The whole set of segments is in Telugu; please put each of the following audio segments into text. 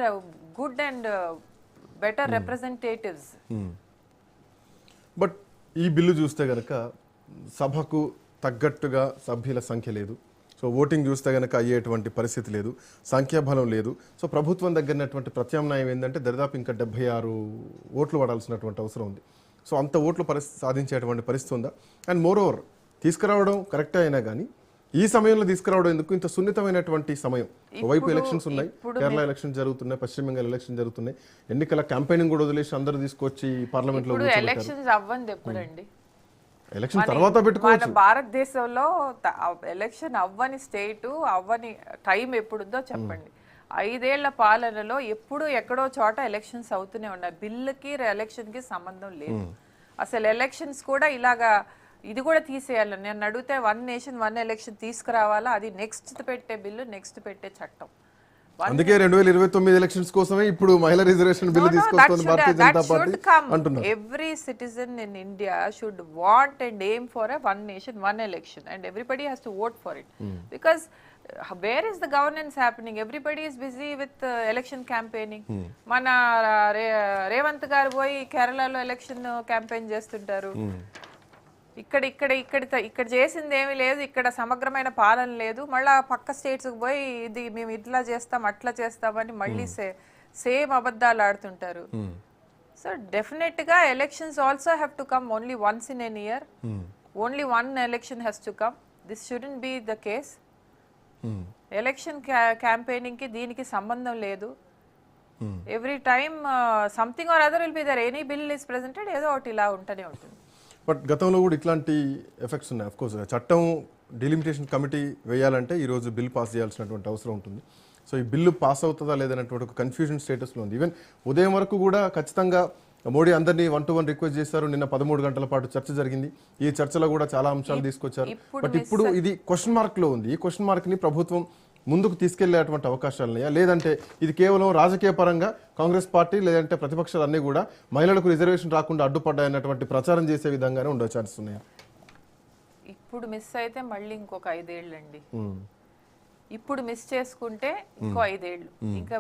need good and better representatives. But ఈ బిల్లు చూస్తే గనక సభకు తగ్గట్టుగా సభ్యుల సంఖ్య లేదు. సో ఓటింగ్ చూస్తే కనుక అయ్యేటువంటి పరిస్థితి లేదు, సంఖ్యాబలం లేదు. సో ప్రభుత్వం దగ్గరనటువంటి ప్రత్యామ్నాయం ఏంటంటే దరిదాపు ఇంకా 76 ఓట్లు పడాల్సినటువంటి అవసరం ఉంది. సో అంత ఓట్లు సాధించేటువంటి పరిస్థితి ఉందా? అండ్ మోర్ ఓవర్ తీసుకురావడం కరెక్టే అయినా కానీ ఈ సమయంలో తీసుకురావడం ఎందుకు? ఇంత సున్నితమైనటువంటి సమయం. ఒకవైపు ఎలక్షన్స్ ఉన్నాయి, కేరళ ఎలక్షన్ జరుగుతున్నాయి, పశ్చిమ బెంగాల్ ఎలక్షన్ జరుగుతున్నాయి, ఎన్నికల క్యాంపెయినింగ్ కూడా వదిలేసి అందరూ తీసుకొచ్చి పార్లమెంట్ లో ఎలక్షన్స్ అవ్వండి ఎప్పుడండి? ఎలక్షన్ తర్వాత పెట్టుకోవచ్చు. మన భారతదేశంలో ఎలక్షన్ అవ్వని స్టేట్ అవ్వని టైం ఎప్పుడుందో చెప్పండి. 5 ఏళ్ల పాలనలో ఎప్పుడు ఎక్కడో చోట ఎలక్షన్స్ అవుతూనే ఉన్నాయి. బిల్లుకి ఎలక్షన్ కి సంబంధం లేదు. అసలు ఎలక్షన్స్ కూడా ఇలాగా ఇది కూడా తీసేయాలి. నేను అడిగితే 1 నేషన్ 1 ఎలక్షన్ తీసుకురావాలా, అది నెక్స్ట్ పెట్టే బిల్లు, నెక్స్ట్ పెట్టే చట్టం. అందుకే 2029 ఎలక్షన్స్ కోసమే ఇప్పుడు మహిళా రిజర్వేషన్ బిల్లు తీసుకొస్తుంది భారతీయ జనతా పార్టీ అంటున్నారు. Every citizen in India should want and aim for a 1 nation 1 election and everybody has to vote for it. Because where is the governance happening? Everybody is busy with election campaigning. మన రేవంత్ గారు పోయి కేరళలో ఎలక్షన్ క్యాంపెయిన్ చేస్తుంటారు. ఇక్కడ చేసింది ఏమీ లేదు, ఇక్కడ సమగ్రమైన పాలన లేదు. మళ్ళీ పక్క స్టేట్స్కి పోయి ఇది మేము ఇట్లా చేస్తాం అట్లా చేస్తామని మళ్ళీ సేమ్ అబద్ధాలు ఆడుతుంటారు. సో డెఫినెట్ గా elections also have to come only once in an year. Only 1 election has to come. This shouldn't be the case. Election campaigning కి దీనికి సంబంధం లేదు. Every time something or other will be there. Any bill is presented, ఏదో ఒకటి ఇలా ఉంటూనే ఉంటుంది. బట్ గతంలో కూడా ఇట్లాంటి ఎఫెక్ట్స్ ఉన్నాయి. అఫ్కోర్స్ చట్టం డిలిమిటేషన్ కమిటీ వేయాలంటే ఈరోజు బిల్ పాస్ చేయాల్సినటువంటి అవసరం ఉంటుంది. సో ఈ బిల్లు పాస్ అవుతుందా లేదనేటువంటి ఒక కన్ఫ్యూజన్ స్టేటస్లో ఉంది. ఈవెన్ ఉదయం వరకు కూడా ఖచ్చితంగా మోడీ అందరినీ 1-to-1 రిక్వెస్ట్ చేశారు. నిన్న 13 గంటల పాటు చర్చ జరిగింది. ఈ చర్చలో కూడా చాలా అంశాలు తీసుకొచ్చారు. బట్ ఇప్పుడు ఇది క్వశ్చన్ మార్క్లో ఉంది. ఈ క్వశ్చన్ మార్క్ని ప్రభుత్వం ముందుకు తీసుకెళ్లేటువంటి అవకాశాలు ఉన్నాయా, లేదంటే ఇది కేవలం రాజకీయ పరంగా కాంగ్రెస్ పార్టీ లేదంటే ప్రతిపక్షాలన్నీ కూడా మహిళలకు రిజర్వేషన్ రాకుండా అడ్డుపడ్డాయన్నటువంటి ప్రచారం చేసే విధంగానే ఉండే ఛాన్సెస్ ఉన్నాయా? ఇప్పుడు మిస్ అయితే మళ్ళీ ఇంకొక 5 ఏళ్ళు అండి. ఇప్పుడు మిస్ చేసుకుంటే ఇంకో 5 ఏళ్ళు. ఇంకా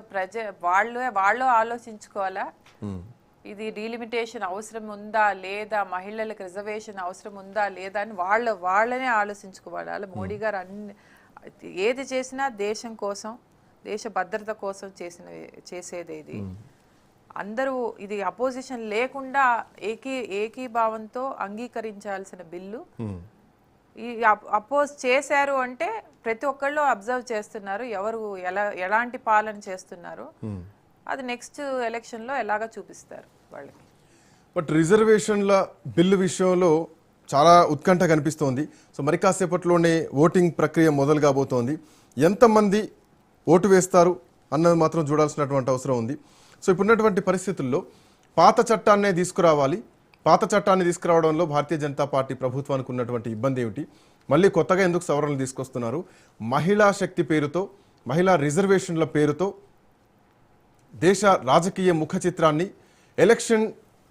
వాళ్ళు ఆలోచించుకోవాలా, ఇది డీలిమిటేషన్ అవసరం ఉందా లేదా, మహిళలకు రిజర్వేషన్ అవసరం ఉందా లేదా అని వాళ్ళనే ఆలోచించుకోవాలి. మోడీ గారు ఏది చేసినా దేశం కోసం, దేశ భద్రత కోసం చేసేది ఇది. అందరూ ఇది అపోజిషన్ లేకుండా ఏకీభావంతో అంగీకరించాల్సిన బిల్లు. ఈ అపోజ్ చేశారు అంటే ప్రతి ఒక్కళ్ళు అబ్జర్వ్ చేస్తున్నారు ఎవరు ఎలాంటి పాలన చేస్తున్నారు. అది నెక్స్ట్ ఎలక్షన్ లో ఎలాగా చూపిస్తారు వాళ్ళకి. బట్ రిజర్వేషన్ల బిల్లు విషయంలో చాలా ఉత్కంఠ కనిపిస్తోంది. సో మరి కాసేపట్లోనే ఓటింగ్ ప్రక్రియ మొదలు కాబోతోంది. ఎంతమంది ఓటు వేస్తారు అన్నది మాత్రం చూడాల్సినటువంటి అవసరం ఉంది. సో ఇప్పుడున్నటువంటి పరిస్థితుల్లో పాత చట్టాన్నే తీసుకురావాలి. పాత చట్టాన్ని తీసుకురావడంలో భారతీయ జనతా పార్టీ ప్రభుత్వానికి ఉన్నటువంటి ఇబ్బంది ఏమిటి, మళ్ళీ కొత్తగా ఎందుకు సవరణలు తీసుకొస్తున్నారు, మహిళా శక్తి పేరుతో, మహిళా రిజర్వేషన్ల పేరుతో దేశ రాజకీయ ముఖ చిత్రాన్ని, ఎలక్షన్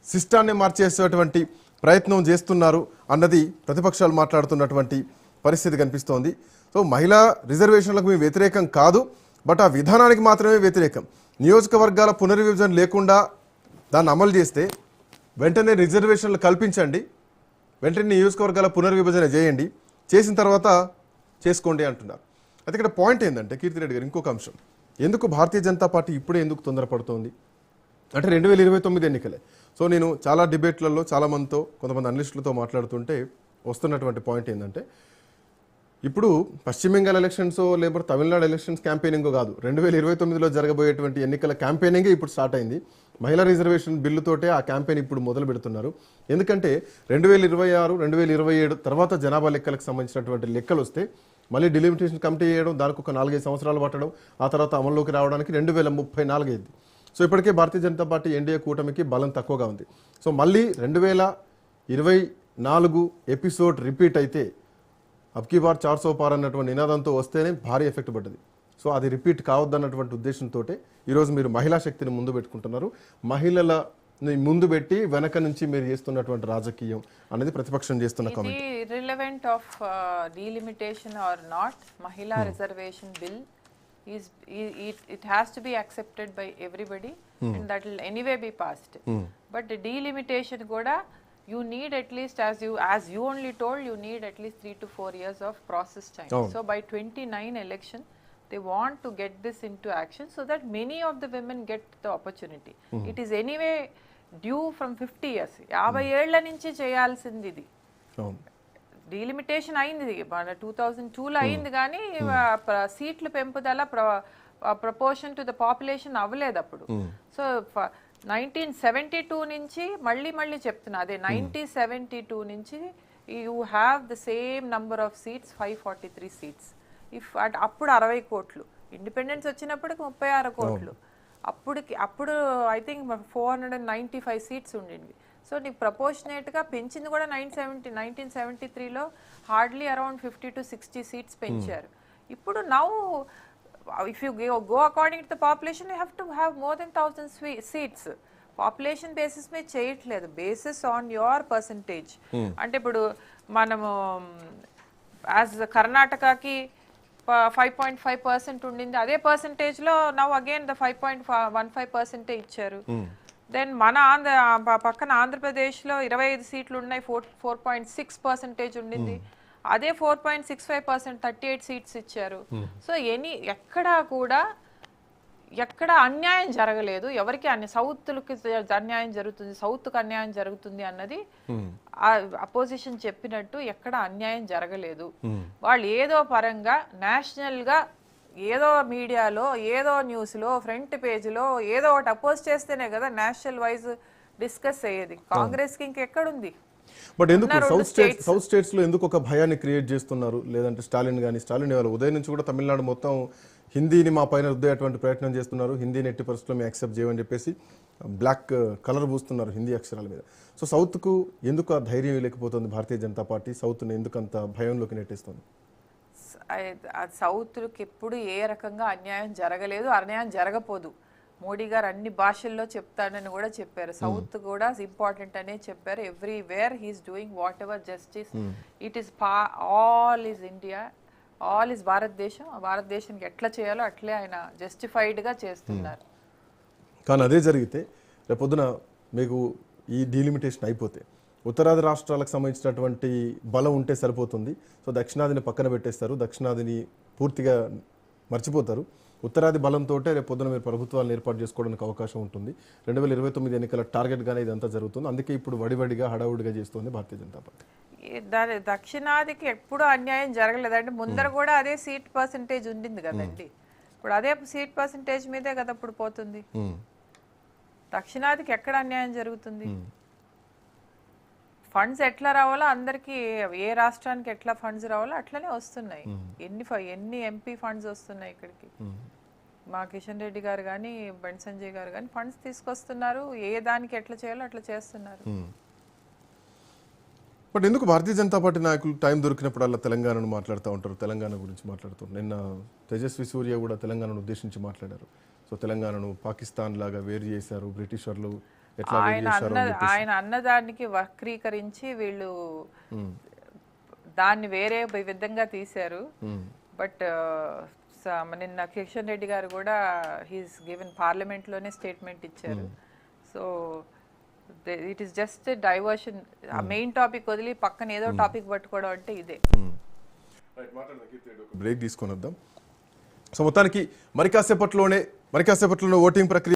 సిస్టాన్ని మార్చేసేటువంటి ప్రయత్నం చేస్తున్నారు అన్నది ప్రతిపక్షాలు మాట్లాడుతున్నటువంటి పరిస్థితి కనిపిస్తోంది. సో మహిళా రిజర్వేషన్లకు మేము వ్యతిరేకం కాదు, బట్ ఆ విధానానికి మాత్రమే వ్యతిరేకం. నియోజకవర్గాల పునర్విభజన లేకుండా దాన్ని అమలు చేస్తే వెంటనే రిజర్వేషన్లు కల్పించండి, వెంటనే నియోజకవర్గాల పునర్విభజన చేయండి, చేసిన తర్వాత చేసుకోండి అంటున్నారు. అయితే ఇక్కడ పాయింట్ ఏంటంటే కీర్తిరెడ్డి గారు, ఇంకొక అంశం, ఎందుకు భారతీయ జనతా పార్టీ ఇప్పుడే ఎందుకు తొందరపడుతోంది అంటే 2029 ఎన్నికలే. సో నేను చాలా డిబేట్లలో చాలామందితో, కొంతమంది అనలిస్టులతో మాట్లాడుతుంటే వస్తున్నటువంటి పాయింట్ ఏంటంటే, ఇప్పుడు పశ్చిమ బెంగాల్ ఎలక్షన్స్ లేకపోతే తమిళనాడు ఎలక్షన్స్ క్యాంపెయినింగ్ కాదు, 2029లో జరగబోయేటువంటి ఎన్నికల క్యాంపెయినింగే ఇప్పుడు స్టార్ట్ అయింది. మహిళా రిజర్వేషన్ బిల్లుతోటే ఆ క్యాంపెయిన్ ఇప్పుడు మొదలు పెడుతున్నారు. ఎందుకంటే 2026, 2027 తర్వాత జనాభా లెక్కలకు సంబంధించినటువంటి లెక్కలు వస్తే మళ్ళీ డిలిమిటేషన్ కమిటీ చేయడం, దానికి ఒక 4-5 సంవత్సరాలు పట్టడం, ఆ తర్వాత అమల్లోకి రావడానికి 2034 అయింది. సో ఇప్పటికే భారతీయ జనతా పార్టీ ఎన్డీఏ కూటమికి బలం తక్కువగా ఉంది. సో మళ్ళీ 2024 ఎపిసోడ్ రిపీట్ అయితే అబ్కీ బార్ 400 పార్ అన్నటువంటి నినాదంతో వస్తేనే భారీ ఎఫెక్ట్ పడ్డది. సో అది రిపీట్ కావద్దన్నటువంటి ఉద్దేశంతో ఈరోజు మీరు మహిళా శక్తిని ముందు పెట్టుకుంటున్నారు. మహిళలని ముందు పెట్టి వెనక నుంచి మీరు చేస్తున్నటువంటి రాజకీయం అనేది ప్రతిపక్షం చేస్తున్న comment. Irrelevant of delimitation or not, మహిళా reservation bill it has to be accepted by everybody, and that will anyway be passed. But the delimitation kuda, you need at least, as you only told, you need at least 3 to 4 years of process time. So by 29 election, they want to get this into action so that many of the women get the opportunity. It is anyway due from 50 years. 50 ఏళ్ల నుంచి చేయాల్సింది ఇది. డీలిమిటేషన్ అయింది మన 2002లో అయింది, కానీ సీట్ల పెంపుదల ప్రపోర్షన్ టు ద పాపులేషన్ అవ్వలేదు అప్పుడు. సో 1972 నుంచి మళ్ళీ చెప్తున్నా, అదే 1972 నుంచి you have the same number of seats, 543 seats. అప్పుడు 60 కోట్లు, ఇండిపెండెన్స్ వచ్చినప్పటికి 36 కోట్లు. అప్పుడు ఐ థింక్ 495 సీట్స్ ఉండింది. సో నీకు ప్రపోర్షనేట్గా పెంచింది కూడా 1973లో హార్డ్లీ అరౌండ్ 50 to 60 సీట్స్ పెంచారు. ఇప్పుడు now if you go according to the population, you have to have more than 1000 seats. Population basis మీద చేయట్లేదు, బేసిస్ ఆన్ యువర్ పర్సంటేజ్. అంటే ఇప్పుడు మనము యాజ్ కర్ణాటకకి 5.5% ఉండింది, అదే పర్సంటేజ్లో నవ్ అగైన్ ద 5.15% ఇచ్చారు. దెన్ మన పక్కన ఆంధ్రప్రదేశ్లో 25 సీట్లు ఉన్నాయి, 4.6% ఉండింది, అదే 4.65%, 38 సీట్స్ ఇచ్చారు. సో ఎక్కడ అన్యాయం జరగలేదు, ఎవరికి సౌత్కి అన్యాయం జరుగుతుంది, సౌత్కి అన్యాయం జరుగుతుంది అన్నది అపోజిషన్ చెప్పినట్టు ఎక్కడ అన్యాయం జరగలేదు. వాళ్ళు ఏదో పరంగా నేషనల్గా ఏదో మీడియాలో, ఏదో న్యూస్లో, ఫ్రంట్ పేజ్లో ఏదో ఒకటి అపోజ్ చేస్తేనే కదా నేషనల్ వైజ్ డిస్కస్ అయ్యేది. కాంగ్రెస్కి ఇంకెక్కడుంది? బట్ ఎందుకు సౌత్ స్టేట్స్ లో ఎందుకు ఒక భయాన్ని క్రియేట్ చేస్తున్నారు? లేదంటే స్టాలిన్ వాళ్ళ ఉదయం నుంచి కూడా తమిళనాడు మొత్తం హిందీని మా పైన రుద్దేటువంటి ప్రయత్నం చేస్తున్నారు, హిందీని ఎట్టి పరిస్థితుల్లో మేము యాక్సెప్ట్ చేయమని చెప్పేసి బ్లాక్ కలర్ పూస్తున్నారు హిందీ అక్షరాల మీద. సో సౌత్కు ఎందుకు ఆ ధైర్యం లేకపోతుంది భారతీయ జనతా పార్టీ? సౌత్ని ఎందుకు అంత భయంలోకి నెట్టేస్తుంది? సౌత్కి ఎప్పుడు ఏ రకంగా అన్యాయం జరగలేదు, అన్యాయం జరగపోదు. మోడీ గారు అన్ని భాషల్లో చెప్తానని కూడా చెప్పారు. సౌత్ కూడా ఇంపార్టెంట్ అనే చెప్పారు. Everywhere he's doing whatever justice. It is all is India, all is Bharatadesam. భారతదేశానికి ఎట్లా చేయాలో అట్లే ఆయన జస్టిఫైడ్గా చేస్తున్నారు. కానీ అదే జరిగితే రేపొద్దున మీకు ఈ డీలిమిటేషన్ అయిపోతే ఉత్తరాది రాష్ట్రాలకు సంబంధించినటువంటి బలం ఉంటే సరిపోతుంది. సో దక్షిణాదిని పక్కన పెట్టేస్తారు, దక్షిణాదిని పూర్తిగా మర్చిపోతారు. ఉత్తరాది బలంతో రేపు పొద్దున మీరు ప్రభుత్వాలను ఏర్పాటు చేసుకోవడానికి అవకాశం ఉంటుంది. 2029 ఎన్నికల టార్గెట్గానే ఇదంతా జరుగుతుంది. అందుకే ఇప్పుడు వడివడిగా హడావుడిగా చేస్తుంది భారతీయ జనతా పార్టీ. దక్షిణాదికి ఎప్పుడు అన్యాయం జరగలేదండి. ముందర కూడా అదే సీట్ పర్సంటేజ్ ఉండింది కదండి. ఇప్పుడు అదే సీట్ పర్సంటేజ్ మీదే కదా ఇప్పుడు పోతుంది. దక్షిణాదికి ఎక్కడ అన్యాయం జరుగుతుంది? ఫండ్స్ ఎట్లా రావాలో అందరికి, ఏ రాష్ట్రానికి ఎట్లా ఫండ్స్ రావాలో అట్లనే వస్తున్నాయి. ఎన్ని ఎంపీ ఫండ్స్ వస్తున్నాయి ఇక్కడికి. మా కిషన్ రెడ్డి గారు కానీ, బండి సంజయ్ గారు కానీ ఫండ్స్ తీసుకొస్తున్నారు. ఏ దానికి ఎట్లా చేయాలో అట్లా చేస్తున్నారు. బట్ ఎందుకు భారతీయ జనతా పార్టీ నాయకులు టైం దొరికినప్పుడల్లా తెలంగాణను మాట్లాడుతూ ఉంటారు, తెలంగాణ గురించి మాట్లాడుతారు? నిన్న తేజస్వి సూర్య కూడా తెలంగాణను ఉద్దేశించి మాట్లాడారు. సో తెలంగాణను పాకిస్తాన్ లాగా వేరు చేశారు, బ్రిటిషర్లు ఆయన అన్నదానికి వక్రీకరించి వీళ్ళు దాన్ని వేరే విధంగా తీశారు. బట్ నిన్న కిషన్ రెడ్డి గారు కూడా హీస్ గివెన్ పార్లమెంట్ లోనే స్టేట్మెంట్ ఇచ్చారు. So it is just diversion. ఆ మెయిన్ టాపిక్ వదిలి పక్కన ఏదో టాపిక్ పట్టుకోవడం అంటే ఇదే. బ్రేక్ తీసుకొని వద్దాం. సో మొత్తానికి మరి కాసేపట్లోనే ఓటింగ్ ప్రక్రియ